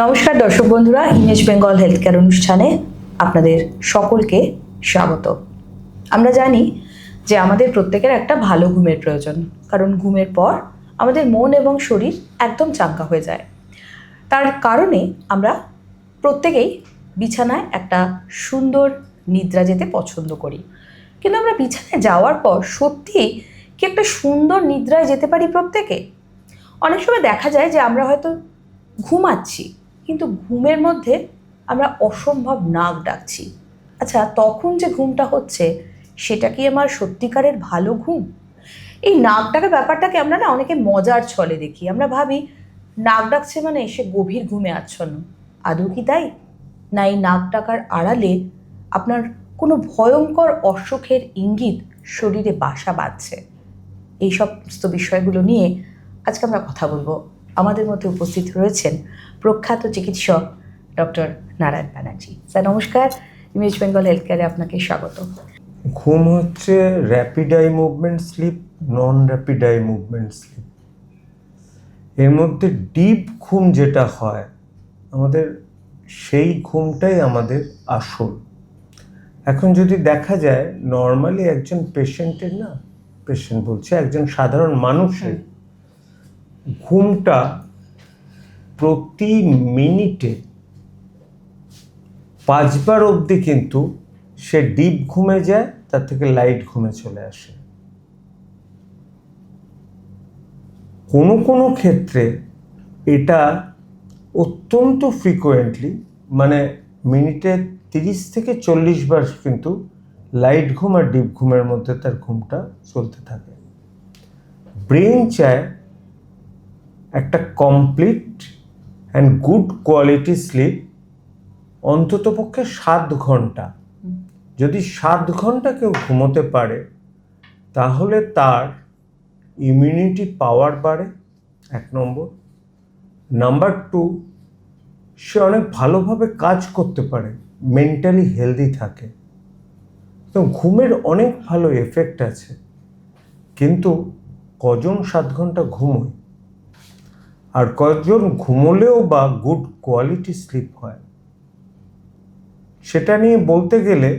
নমস্কার দর্শক বন্ধুরা, ইমেজ বেঙ্গল হেলথ কেয়ার অনুষ্ঠানে আপনাদের সকলকে স্বাগত। আমরা জানি যে আমাদের প্রত্যেকের একটা ভালো ঘুমের প্রয়োজন, কারণ ঘুমের পর আমাদের মন এবং শরীর একদম চাঙ্গা হয়ে যায়। তার কারণে আমরা প্রত্যেকেই বিছানায় একটা সুন্দর নিদ্রা যেতে পছন্দ করি। কিন্তু আমরা বিছানায় যাওয়ার পর সত্যিই কি একটা সুন্দর নিদ্রায় যেতে পারি প্রত্যেকে? অনেক সময় দেখা যায় যে আমরা হয়তো ঘুমাচ্ছি, কিন্তু ঘুমের মধ্যে আমরা অসম্ভব নাক ডাকছি। আচ্ছা, তখন যে ঘুমটা হচ্ছে সেটা কি আমার সত্যিকারের ভালো ঘুম? এই নাক ডাকার ব্যাপারটাকে আমরা অনেকে মজার ছলে দেখি। আমরা ভাবি নাক ডাকছে মানে সে গভীর ঘুমে আচ্ছন্ন। আদৌ কি তাই? না এই নাক ডাকার আড়ালে আপনার কোনো ভয়ঙ্কর অসুখের ইঙ্গিত শরীরে বাসা বাঁধছে? এই সমস্ত বিষয়গুলো নিয়ে আজকে আমরা কথা বলবো। আমাদের মধ্যে উপস্থিত রয়েছেন প্রখ্যাত চিকিৎসক ডক্টর নারায়ণ ব্যানার্জি। স্যার নমস্কার, ইমেজ বেঙ্গল হেলথ কেয়ারে আপনাকে স্বাগত। ঘুম হচ্ছে র্যাপিড আই মুভমেন্ট স্লিপ, নন র্যাপিড আই মুভমেন্ট স্লিপ। এর মধ্যে ডিপ ঘুম যেটা হয় আমাদের, সেই ঘুমটাই আমাদের আসল। এখন যদি দেখা যায় নর্মালি একজন পেশেন্টের পেশেন্ট বলছে একজন সাধারণ মানুষের ঘুমটা প্রতি মিনিটে 5 বার অবধি কিন্তু সে ডিপ ঘুমে যায়, তার থেকে লাইট ঘুমে চলে আসে। কোনো কোনো ক্ষেত্রে এটা অত্যন্ত ফ্রিকোয়েন্টলি, মানে মিনিটে 30 থেকে 40 বার কিন্তু লাইট ঘুম আর ডিপ ঘুমের মধ্যে তার ঘুমটা চলতে থাকে। ব্রেন চায় একটা complete and good quality sleep, অন্ততপক্ষে 7 ঘন্টা। যদি 7 ঘন্টা কেউ ঘুমোতে পারে তাহলে তার ইমিউনিটি পাওয়ার বাড়ে, 1 নম্বর। নাম্বার 2, সে অনেক ভালোভাবে কাজ করতে পারে, মেন্টালি হেলদি থাকে। তো ঘুমের অনেক ভালো এফেক্ট আছে, কিন্তু কজন 7 ঘন্টা ঘুমোয় আর কজন ঘুমোলেও বা গুড কোয়ালিটি স্লিপ হয়, সেটা নিয়ে বলতে গেলে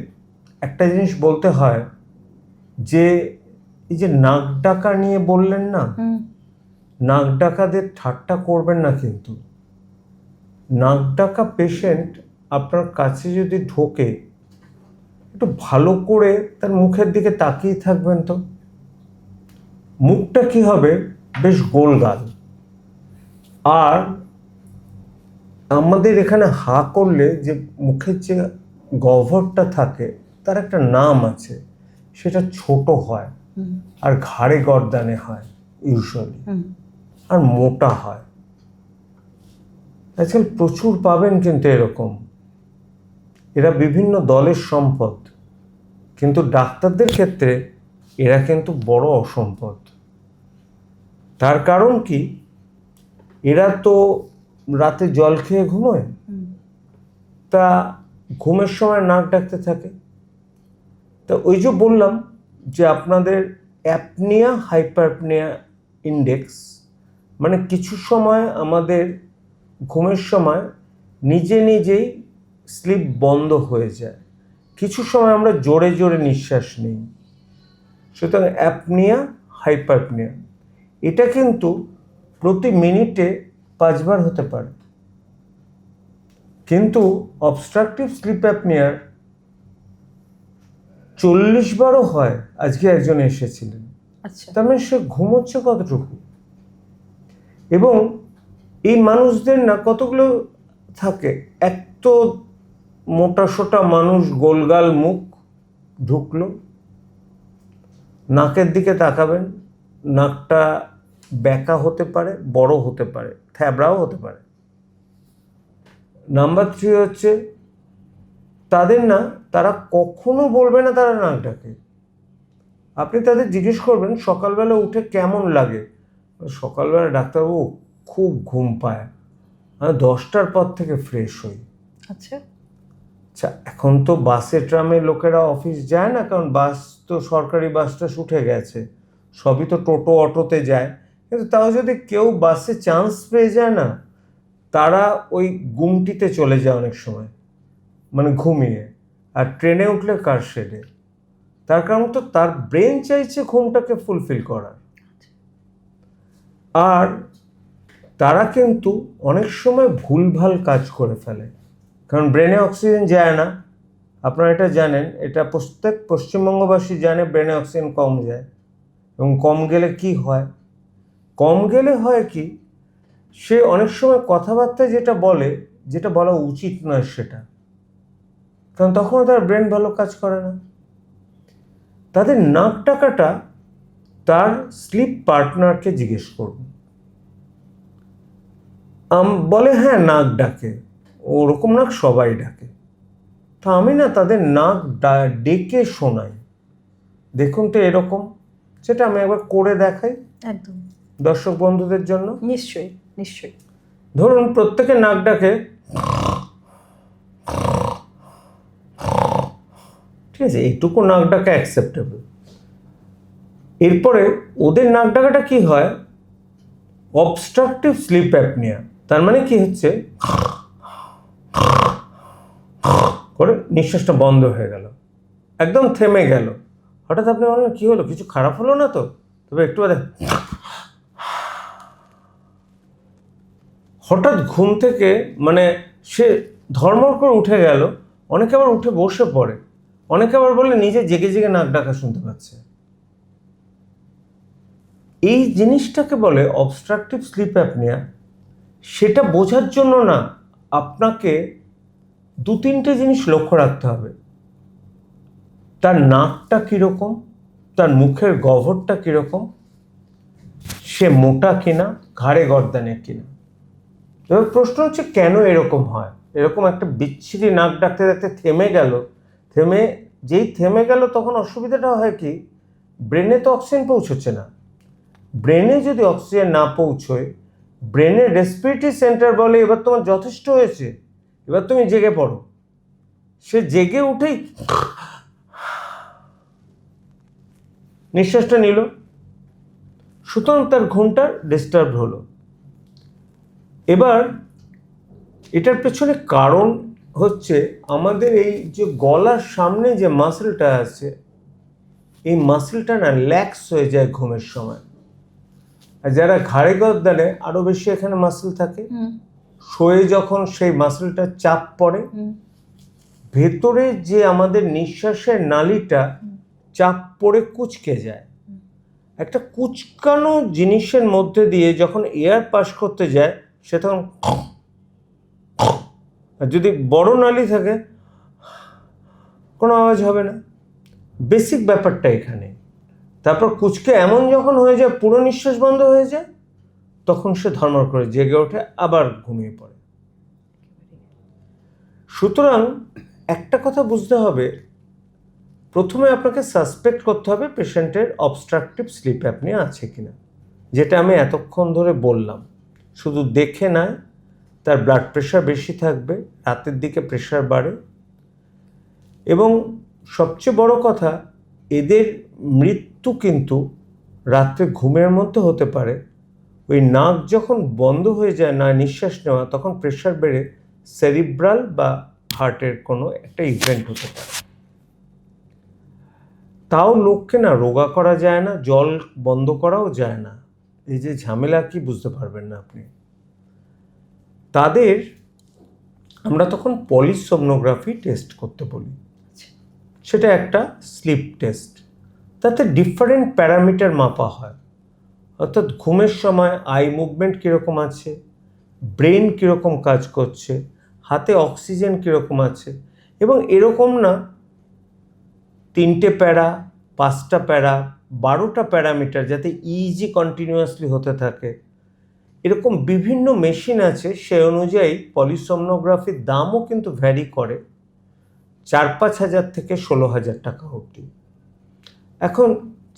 একটা জিনিস বলতে হয় যে এই যে নাক ডাকা নিয়ে বললেন না, নাক ডাকাদের ঠাট্টা করবেন না। কিন্তু নাক ডাকা পেশেন্ট আপনার কাছে যদি ঢোকে, একটু ভালো করে তার মুখের দিকে তাকিয়ে থাকবেন। তো মুখটা কি হবে, বেশ গোলগাল। আর আমাদের এখানে হা করলে যে মুখের যে গহ্বরটা থাকে তার একটা নাম আছে, সেটা ছোট হয় আর ঘাড়ে গর্দানে হয় ইউজুয়ালি, আর মোটা হয়। আজকাল প্রচুর পাবেন কিন্তু এরকম। এরা বিভিন্ন দলের সম্পদ, কিন্তু ডাক্তারদের ক্ষেত্রে এরা কিন্তু বড় অসম্পদ। তার কারণ কি, এরা তো রাতে জল খেয়ে ঘুমোয়, তা ঘুমের সময় নাক ডাকতে থাকে। তা ওই যে বললাম যে আপনাদের অ্যাপনিয়া হাইপারপনিয়া ইন্ডেক্স, মানে কিছু সময় আমাদের ঘুমের সময় নিজে নিজেই স্লিপ বন্ধ হয়ে যায়, কিছু সময় আমরা জোরে জোরে নিঃশ্বাস নিই। সুতরাং অ্যাপনিয়া হাইপারপনিয়া এটা কিন্তু প্রতি মিনিটে 5 বার হতে পারে। কিন্তু অবস্ট্রাকটিভ স্লিপ অ্যাপনিয়ার 40 বারও হয়। আজকে একজন এসেছিলেন। আচ্ছা, তার মানে সে ঘুমোচ্ছে কতটুকু। এবং এই মানুষদের কতগুলো থাকে, এক তো মোটা সোটা মানুষ, গোলগাল মুখ, ঢুকলো, নাকের দিকে তাকাবেন, নাকটা ব্যাকা হতে পারে, বড় হতে পারে, থ্যাবড়াও হতে পারে। নাম্বার 3 হচ্ছে তাদের তারা কখনো বলবে না তারা নাক ডাকে। আপনি তাদের জিজ্ঞেস করবেন সকালবেলা উঠে কেমন লাগে, সকালবেলা ডাক্তারবাবু খুব ঘুম পায়, আমি 10টার পর থেকে ফ্রেশ হই। আচ্ছা, আচ্ছা, এখন তো বাসে ট্রামে লোকেরা অফিস যায় না, কারণ বাস তো সরকারি বাসটা উঠে গেছে, সবই তো টোটো অটোতে যায়। কিন্তু তাও যদি কেউ বাসে চান্স পেয়ে যায় তারা ওই গুমটিতে চলে যায় অনেক সময়, মানে ঘুমিয়ে। আর ট্রেনে উঠলে কার শেডে, তার কারণ তো তার ব্রেন চাইছে ঘুমটাকে ফুলফিল করার। আর তারা কিন্তু অনেক সময় ভুলভাল কাজ করে ফেলে, কারণ ব্রেনে অক্সিজেন যায় না। আপনারা এটা জানেন, এটা প্রত্যেক পশ্চিমবঙ্গবাসী জানে, ব্রেনে অক্সিজেন কম যায়। এবং কম গেলে কি হয়, কম গেলে হয় কি, সে অনেক সময় কথাবার্তা যেটা বলে, যেটা বলা উচিত নয় সেটা, কারণ তখন তার ব্রেন ভালো কাজ করে না। তাদের নাক ডাকাটা তার স্লিপ পার্টনারকে জিজ্ঞেস করুন। বলে হ্যাঁ নাক ডাকে, ওরকম নাক সবাই ডাকে। তা আমি না তাদের নাক ডেকে শোনাই, দেখুন তো এরকম, সেটা আমি একবার করে দেখাই একদম, দর্শক বন্ধুদের জন্য। নিশ্চয়ই নিশ্চয়ই। ধরুন প্রত্যেকে নাক ডাকে, ঠিক আছে, এইটুকু নাক ডাকা অ্যাকসেপ্টেবল। এরপরে ওদের নাক ডাকাটা কি হয়, অবস্ট্রাকটিভ স্লিপ অ্যাপনিয়া। তার মানে কি হচ্ছে, করে নিঃশ্বাসটা বন্ধ হয়ে গেল, একদম থেমে গেল। হঠাৎ আপনি বললেন কি হলো, কিছু খারাপ হলো না তো? তবে একটু বাদে হঠাৎ ঘুম থেকে মানে সে ধর্মর করে উঠে গেল। অনেকে আবার উঠে বসে পড়ে, অনেকে আবার বলে নিজে জেগে জেগে নাক ডাকা শুনতে পাচ্ছে। এই জিনিসটাকে বলে অবস্ট্রাকটিভ স্লিপ অ্যাপনিয়া। সেটা বোঝার জন্য না আপনাকে 2-3টে জিনিস লক্ষ্য রাখতে হবে। তার নাকটা কীরকম, তার মুখের গহ্বরটা কীরকম, সে মোটা কিনা, ঘাড়ে গর্দানে কিনা। এবার প্রশ্ন হচ্ছে কেন এরকম হয়, এরকম একটা বিচ্ছিরি নাক ডাকতে ডাকতে থেমে গেল, যেই থেমে গেল তখন অসুবিধাটা হয় কি, ব্রেনে তো অক্সিজেন পৌঁছচ্ছে না। ব্রেনে যদি অক্সিজেন না পৌঁছয়, ব্রেনের রেসপিরেটরি সেন্টার বলে এবার তোমার যথেষ্ট হয়েছে, এবার তুমি জেগে পড়ো। সে জেগে উঠেই নিঃশ্বাসটা নিল, সুতরাং তার ঘুমটা ডিস্টার্ব হলো। এবার এটার পেছনে কারণ হচ্ছে আমাদের এই যে গলার সামনে যে মাসেলটা আছে, এই মাসেলটা না ল্যাক্স হয়ে যায় ঘুমের সময়। আর যারা ঘাড়ে গর্দানে আরো বেশি এখানে মাসেল থাকে, শোয়ে যখন সেই মাসেলটা চাপ পড়ে, ভেতরে যে আমাদের নিঃশ্বাসের নালীটা চাপ পড়ে কুঁচকে যায়। একটা কুচকানো জিনিসের মধ্যে দিয়ে যখন এয়ার পাস করতে যায়, সে তখন, আর যদি বড় নালী থাকে কোনো আওয়াজ হবে না। বেসিক ব্যাপারটা এখানে। তারপর কুচকে এমন যখন হয়ে যায় পুরো নিঃশ্বাস বন্ধ হয়ে যায়, তখন সে ধর্মর করে জেগে ওঠে, আবার ঘুমিয়ে পড়ে। সুতরাং একটা কথা বুঝতে হবে, প্রথমে আপনাকে সাসপেক্ট করতে হবে পেশেন্টের অবস্ট্রাকটিভ স্লিপ অ্যাপনিয়া আছে কিনা, যেটা আমি এতক্ষণ ধরে বললাম। শুধু দেখে নয়, তার ব্লাড প্রেশার বেশি থাকবে, রাতের দিকে প্রেশার বাড়ে, এবং সবচেয়ে বড় কথা, এদের মৃত্যু কিন্তু রাত্রে ঘুমের মধ্যে হতে পারে। ওই নাক যখন বন্ধ হয়ে যায় না নিঃশ্বাস নেওয়া, তখন প্রেশার বেড়ে সেরিব্রাল বা হার্টের কোনো একটা ইভেন্ট হতে পারে। তাও লোককে না রোগা করা যায় না, জল বন্ধ করাও যায় না। এই যে ঝামেলা কি বুঝতে পারবেন না আপনি। তাদের আমরা তখন পলিসোমনোগ্রাফি টেস্ট করতে বলি। সেটা একটা স্লিপ টেস্ট, তাতে ডিফারেন্ট প্যারামিটার মাপা হয়। অর্থাৎ ঘুমের সময় আই মুভমেন্ট কীরকম আছে, ব্রেন কীরকম কাজ করছে, হাতে অক্সিজেন কীরকম আছে, এবং এরকম না 3টে প্যারা, 5টা প্যারা, 12টা প্যারামিটার যাতে ইজি কন্টিনিউয়াসলি হতে থাকে, এরকম বিভিন্ন মেশিন আছে। সে অনুযায়ী পলিসোমনোগ্রাফির দামও কিন্তু ভ্যারি করে 4-5 হাজার থেকে 16,000 টাকা অবধি। এখন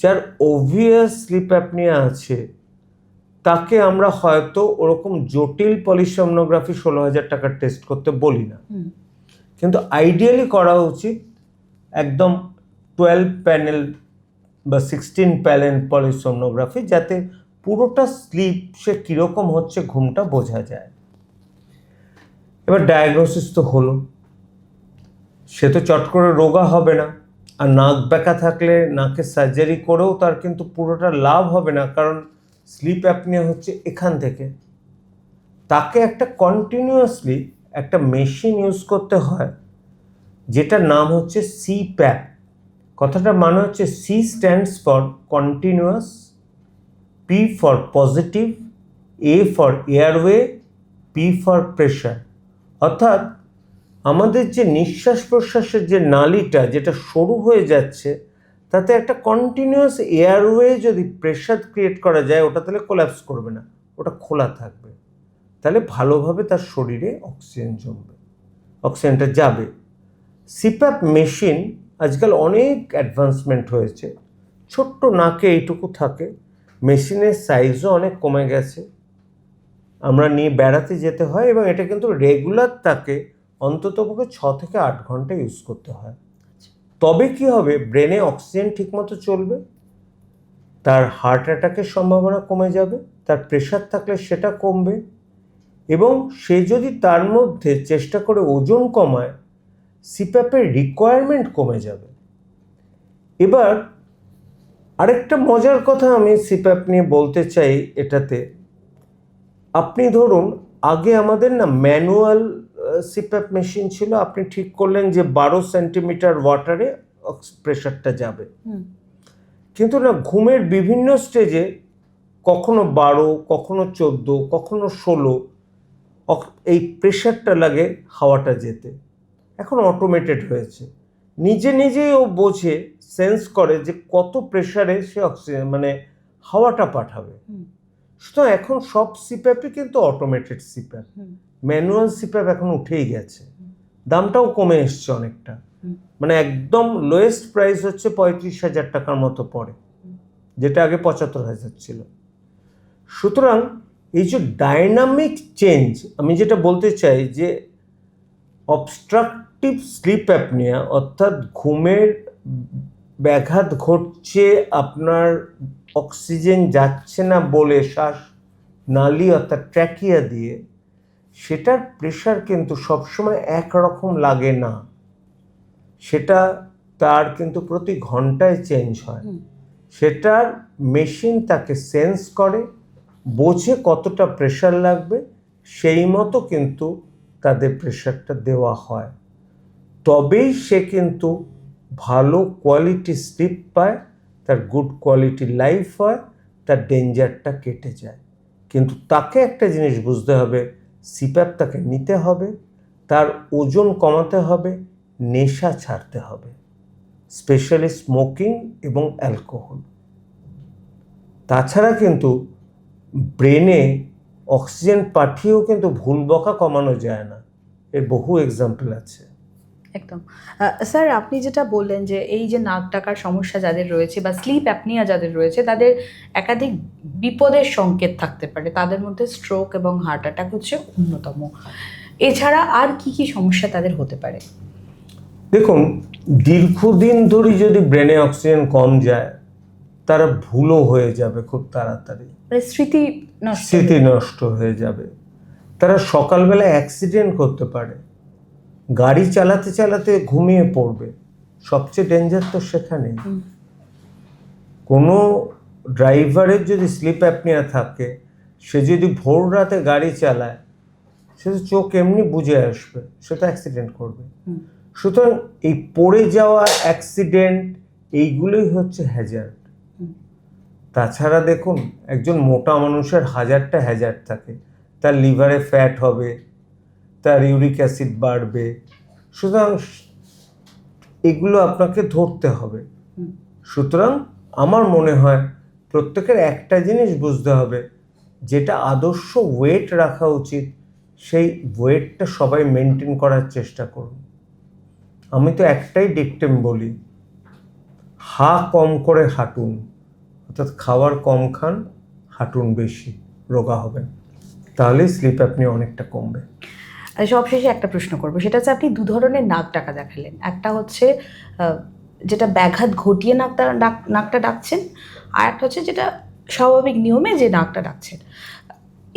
যার ওভিয়াস স্লিপ অ্যাপনিয়া আছে, তাকে আমরা হয়তো ওরকম জটিল পলিসোমনোগ্রাফি 16,000 টাকার টেস্ট করতে বলি না, কিন্তু আইডিয়ালি করা উচিত একদম 12 প্যানেল বা 16 প্যানেল পলিসোমনোগ্রাফি, যাতে পুরোটা স্লিপ সে কীরকম হচ্ছে ঘুমটা বোঝা যায়। এবার ডায়াগনোসিস তো হলো, সে তো চট করে রোগা হবে না। আর নাক ব্যাকা থাকলে নাকে সার্জারি করেও তার কিন্তু পুরোটা লাভ হবে না, কারণ স্লিপ অ্যাপনিয়া হচ্ছে এখান থেকে। তাকে একটা কন্টিনিউয়াসলি একটা মেশিন ইউজ করতে হয়, যেটার নাম হচ্ছে সিপ্যাপ। কথাটা মানে হচ্ছে C stands for continuous, P for positive, A for airway, P for pressure. অর্থাৎ আমাদের যে নিঃশ্বাস প্রশ্বাসের যে নালীটা যেটা সরু হয়ে যাচ্ছে, তাতে একটা কন্টিনিউয়াস এয়ারওয়ে যদি প্রেশার ক্রিয়েট করা যায়, ওটা তাহলে কোল্যাপস করবে না, ওটা খোলা থাকবে। তাহলে ভালোভাবে তার শরীরে অক্সিজেন জমবে, অক্সিজেনটা যাবে। সিপ্যাপ মেশিন আজকাল অনেক অ্যাডভান্সমেন্ট হয়েছে। ছোট্ট নাকে এইটুকু থাকে, মেশিনের সাইজও অনেক কমে গেছে, আমরা নিয়ে বেড়াতে যেতে হয়, এবং এটা কিন্তু রেগুলার তাকে অন্ততপক্ষে 6 থেকে 8 ঘন্টা ইউজ করতে হয়। তবে কি হবে, ব্রেনে অক্সিজেন ঠিকমতো চলবে, তার হার্ট অ্যাটাকের সম্ভাবনা কমে যাবে, তার প্রেশার থাকলে সেটা কমবে, এবং সে যদি তার মধ্যে চেষ্টা করে ওজন কমায়, সিপ্যাপের রিকোয়ারমেন্ট কমে যাবে। এবার আরেকটা মজার কথা আমি সিপ্যাপ নিয়ে বলতে চাই এটাতে। আপনি ধরুন, আগে আমাদের না ম্যানুয়াল সিপ্যাপ মেশিন ছিল, আপনি ঠিক করলেন যে 12 সেন্টিমিটার ওয়াটারে প্রেশারটা যাবে, কিন্তু না ঘুমের বিভিন্ন স্টেজে কখনো 12, কখনো 14, কখনো 16 এই প্রেশারটা লাগে হাওয়াটা যেতে। এখন অটোমেটেড হয়েছে, নিজে নিজেই ও বোঝে, সেন্স করে যে কত প্রেশারে সে অক্সিজেন মানে হাওয়াটা পাঠাবে। সুতরাং এখন সব সিপ্যাপই কিন্তু অটোমেটেড সিপ্যাপ, ম্যানুয়াল সিপ্যাপ এখন উঠেই গেছে। দামটাও কমে এসছে অনেকটা, মানে একদম লোয়েস্ট প্রাইস হচ্ছে 35,000 টাকার মতো পড়ে, যেটা আগে 75,000 ছিল। সুতরাং এই যে ডাইনামিক চেঞ্জ, আমি যেটা বলতে চাই যে অবস্ট্রাকটিভ স্লিপ অ্যাপনিয়া অর্থাৎ ঘুমের ব্যাঘাত ঘটছে, আপনার অক্সিজেন যাচ্ছে না বলে শ্বাস নালী অর্থাৎ ট্র্যাকিয়া দিয়ে, সেটার প্রেশার কিন্তু সবসময় একরকম লাগে না, সেটা তার কিন্তু প্রতি ঘন্টায় চেঞ্জ হয়। সেটার মেশিন তাকে সেন্স করে, বোঝে কতটা প্রেশার লাগবে, সেই মতো কিন্তু তাদের প্রেশারটা দেওয়া হয়। তবেই সে কিন্তু ভালো কোয়ালিটি স্লিপ পায়, তার গুড কোয়ালিটি লাইফ হয়, তার ডেঞ্জারটা কেটে যায়। কিন্তু তাকে একটা জিনিস বুঝতে হবে, সিপ্যাপ তাকে নিতে হবে, তার ওজন কমাতে হবে, নেশা ছাড়তে হবে, স্পেশালি স্মোকিং এবং অ্যালকোহল। তাছাড়া কিন্তু ব্রেনে অক্সিজেন পাঠিয়েও কিন্তু ভুল বকা কমানো যায় না, এর বহু এক্সাম্পল আছে। একদম। স্যার, আপনি যেটা বললেন যে এই যে নাক ডাকার সমস্যা যাদের রয়েছে বা স্লিপ অ্যাপনিয়া যাদের রয়েছে, তাদের একাধিক বিপদের সংকেত থাকতে পারে, তাদের মধ্যে স্ট্রোক এবং হার্ট অ্যাটাক হচ্ছে অন্যতম। এছাড়া আর কি কি সমস্যা তাদের হতে পারে? দেখুন, দীর্ঘদিন ধরে যদি ব্রেনে অক্সিজেন কম যায়, তারা ভুলও হয়ে যাবে খুব তাড়াতাড়ি, মানে স্মৃতি নষ্ট হয়ে যাবে, তারা সকালবেলা অ্যাক্সিডেন্ট করতে পারে, গাড়ি চালাতে চালাতে ঘুমিয়ে পড়বে। সবচেয়ে ডেঞ্জার তো সেখানেই। কোনো ড্রাইভারের যদি স্লিপ অ্যাপনিয়া থাকে, সে যদি ভোর রাতে গাড়ি চালায়, সে তো চোখ এমনি বুঝে আসবে, সে তো অ্যাক্সিডেন্ট করবে। সুতরাং এই পড়ে যাওয়া, অ্যাক্সিডেন্ট, এইগুলোই হচ্ছে হ্যাজার্ড। তাছাড়া দেখুন, একজন মোটা মানুষের 1000টা হ্যাজার্ড থাকে, তার লিভারে ফ্যাট হবে, তার ইউরিক অ্যাসিড বাড়বে, সুতরাং এগুলো আপনাকে ধরতে হবে। সুতরাং আমার মনে হয় প্রত্যেকের একটা জিনিস বুঝতে হবে, যেটা আদর্শ ওয়েট রাখা উচিত, সেই ওয়েটটা সবাই মেনটেন করার চেষ্টা করুন। আমি তো একটাই ডিকটেম বলি, হা কম করে হাঁটুন, অর্থাৎ খাবার কম খান, হাঁটুন বেশি, রোগা হবেন, তাহলেই স্লিপ অ্যাপনিয়া অনেকটা কমবে। সবশেষে একটা প্রশ্ন করবো, সেটা হচ্ছে আপনি দু ধরনের নাক ডাকা দেখালেন। একটা হচ্ছে যেটা ব্যাঘাত ঘটিয়ে নাকটা ডাকছেন, আর একটা হচ্ছে যেটা স্বাভাবিক নিয়মে যে নাকটা ডাকছেন।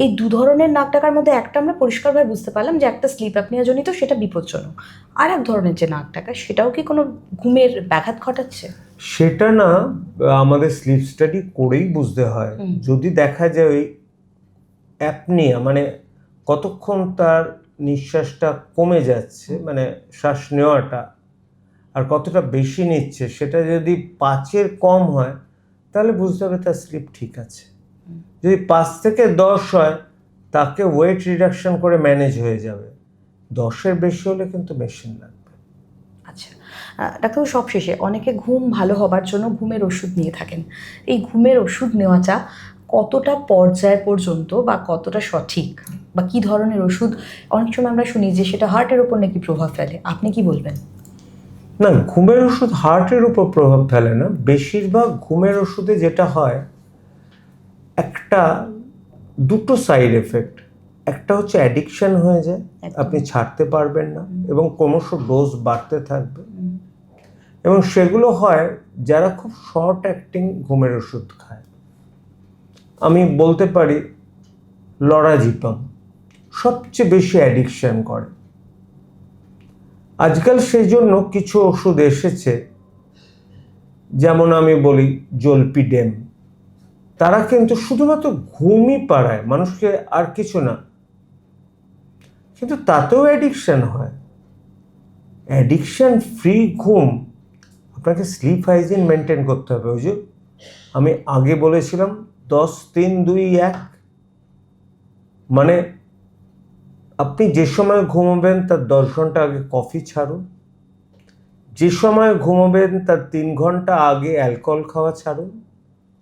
এই দু ধরনের নাক ডাকার মধ্যে একটা আমরা পরিষ্কারভাবে বুঝতে পারলাম যে একটা স্লিপ অ্যাপনিয়া জনিত, সেটা বিপজ্জনক। আর এক ধরনের যে নাক ডাকা, সেটাও কি কোনো ঘুমের ব্যাঘাত ঘটাচ্ছে? সেটা না, আমাদের স্লিপ স্টাডি করেই বুঝতে হয়। যদি দেখা যায় ওই অ্যাপনিয়া মানে কতক্ষণ তার নিঃশ্বাসটা কমে যাচ্ছে, মানে শ্বাস নেওয়াটা, আর কতটা বেশি নিচ্ছে, সেটা যদি 5-এর কম হয় তাহলে বুঝতে হবে তার স্লিপ ঠিক আছে। যদি 5 থেকে 10 হয়, তাকে ওয়েট রিডাকশন করে ম্যানেজ হয়ে যাবে। 10-এর বেশি হলে কিন্তু মেশিন লাগবে। আচ্ছা ডাক্তারবাবু, সবশেষে অনেকে ঘুম ভালো হবার জন্য ঘুমের ওষুধ নিয়ে থাকেন। এই ঘুমের ওষুধ নেওয়াটা কতটা পর্যায় পর্যন্ত বা কতটা সঠিক, বা কী ধরনের ওষুধ? অনেক সময় আমরা শুনি যে সেটা হার্টের ওপর নাকি প্রভাব ফেলে, আপনি কি বলবেন? না, ঘুমের ওষুধ হার্টের উপর প্রভাব ফেলে না। বেশিরভাগ ঘুমের ওষুধে যেটা হয়, একটা দুটো সাইড এফেক্ট। একটা হচ্ছে অ্যাডিকশন হয়ে যায়, আপনি ছাড়তে পারবেন না এবং ক্রমশ ডোজ বাড়তে থাকবে। এবং সেগুলো হয় যারা খুব শর্ট অ্যাক্টিং ঘুমের ওষুধ খায়। আমি বলতে পারি লরাজিপাম সবচেয়ে বেশি অ্যাডিকশন করে। আজকাল সেই জন্য কিছু ওষুধ এসেছে, যেমন আমি বলি জলপিডেম। তারা কিন্তু শুধুমাত্র ঘুমই পাড়ায় মানুষকে, আর কিছু না, কিন্তু তাতেও অ্যাডিকশন হয়। অ্যাডিকশন ফ্রি ঘুম, আপনাকে স্লিপ হাইজিন মেনটেন করতে হবে। ওই যে আমি আগে বলেছিলাম 10-3-2-1, মানে আপনি যে সময় ঘুমাবেন তার 10 ঘন্টা আগে কফি ছাড়ুন, যে সময় ঘুমাবেন তার 3 ঘন্টা আগে অ্যালকোহল খাওয়া ছাড়ুন।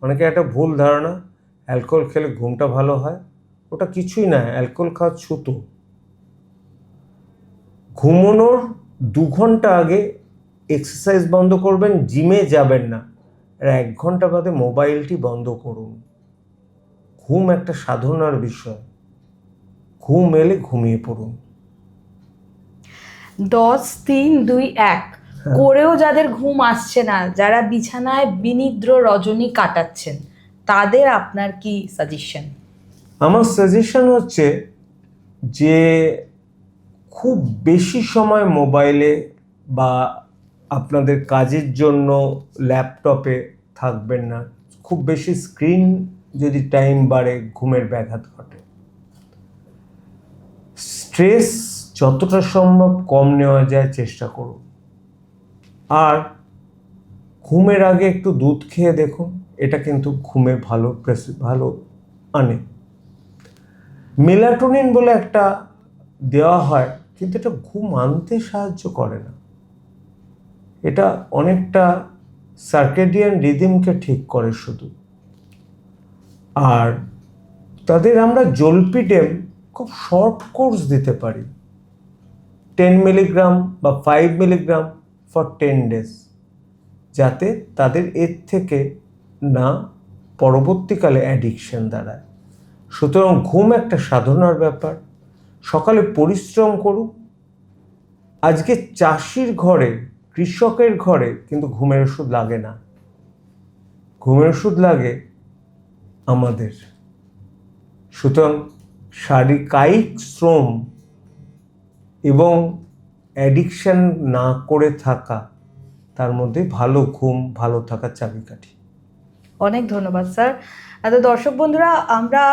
অনেকে একটা ভুল ধারণা, অ্যালকোহল খেলে ঘুমটা ভালো হয়। ওটা কিছুই না, অ্যালকোহল খাওয়া ছুতো। ঘুমানোর 2 ঘন্টা আগে এক্সারসাইজ বন্ধ করবেন, জিমে যাবেন না, আর 1 ঘন্টা বাদে মোবাইলটি বন্ধ করুন। ঘুম একটা সাধনার বিষয়। ঘুম এলে ঘুমিয়ে পড়ুন। 10-3-2-1 করেও যাদের ঘুম আসছে না, যারা বিছানায় বিনিদ্র রজনী কাটাচ্ছেন, তাদের আপনার কি সাজেশন? আমার সাজেশন হচ্ছে যে খুব বেশি সময় মোবাইলে বা আপনাদের কাজের জন্য ল্যাপটপে থাকবেন না। খুব বেশি স্ক্রিন যদি টাইম বাড়ে, ঘুমের ব্যাঘাত ঘটে। স্ট্রেস যতটা সম্ভব কম নেওয়া যায় চেষ্টা করুন। আর ঘুমের আগে একটু দুধ খেয়ে দেখুন, এটা কিন্তু ঘুমে ভালো আনে। মেলাটোনিন বলে একটা দেওয়া হয়, কিন্তু এটা ঘুম আনতে সাহায্য করে না। এটা অনেকটা সার্কেডিয়ান রিদিমকে ঠিক করে শুধু। আর তাদের আমরা জলপিডেম খুব শর্ট কোর্স দিতে পারি, 10 মিলিগ্রাম বা 5 মিলিগ্রাম ফর 10 ডেজ, যাতে তাদের এর থেকে না পরবর্তীকালে অ্যাডিকশন দাঁড়ায়। সুতরাং ঘুম একটা সাধনার ব্যাপার। সকালে পরিশ্রম করুন। আজকে চাষির ঘরে, কৃষকের ঘরে কিন্তু ঘুমের ওষুধ লাগে না। ঘুমের ওষুধ লাগে আমাদের। সুতরাং কায়িক শ্রম এবং অ্যাডিকশন না করে থাকা, তার মধ্যে ভালো ঘুম, ভালো থাকার চাবিকাঠি। অনেক ধন্যবাদ স্যার। দর্শক বন্ধুরা, আমরা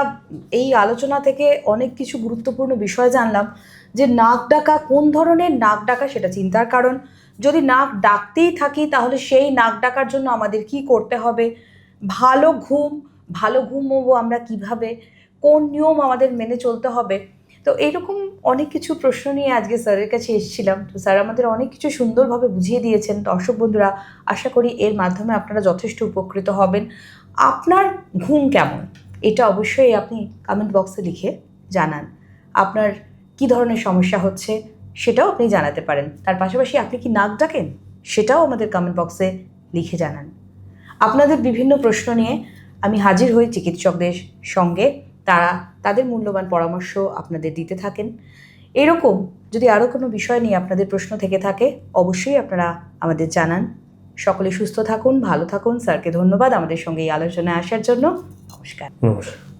এই আলোচনা থেকে অনেক কিছু গুরুত্বপূর্ণ বিষয় জানলাম। যে নাক ডাকা, কোন ধরনের নাক ডাকা সেটা চিন্তার কারণ। যদি নাক ডাকতেই থাকি, তাহলে সেই নাক ডাকার জন্য আমাদের কি করতে হবে, ভালো ঘুমোবো আমরা কিভাবে, কোন নিয়ম আমাদের মেনে চলতে হবে। তো এইরকম অনেক কিছু প্রশ্ন নিয়ে আজকে স্যারের কাছে এসেছিলাম। তো স্যার আমাদের অনেক কিছু সুন্দরভাবে বুঝিয়ে দিয়েছেন। দর্শক বন্ধুরা, আশা করি এর মাধ্যমে আপনারা যথেষ্ট উপকৃত হবেন। আপনার ঘুম কেমন, এটা অবশ্যই আপনি কমেন্ট বক্সে লিখে জানান। আপনার কি ধরনের সমস্যা হচ্ছে সেটাও আপনি জানাতে পারেন। তার পাশাপাশি আপনি কি নাক ডাকেন, সেটাও আমাদের কমেন্ট বক্সে লিখে জানান। আপনাদের বিভিন্ন প্রশ্ন নিয়ে আমি হাজির হই চিকিৎসকদের সঙ্গে। তারা তাদের মূল্যবান পরামর্শ আপনাদের দিতে থাকেন। এরকম যদি আরও কোনো বিষয় নিয়ে আপনাদের প্রশ্ন থেকে থাকে, অবশ্যই আপনারা আমাদের জানান। সকলে সুস্থ থাকুন, ভালো থাকুন। স্যারকে ধন্যবাদ আমাদের সঙ্গে এই আলোচনায় আসার জন্য। নমস্কার। নমস্কার।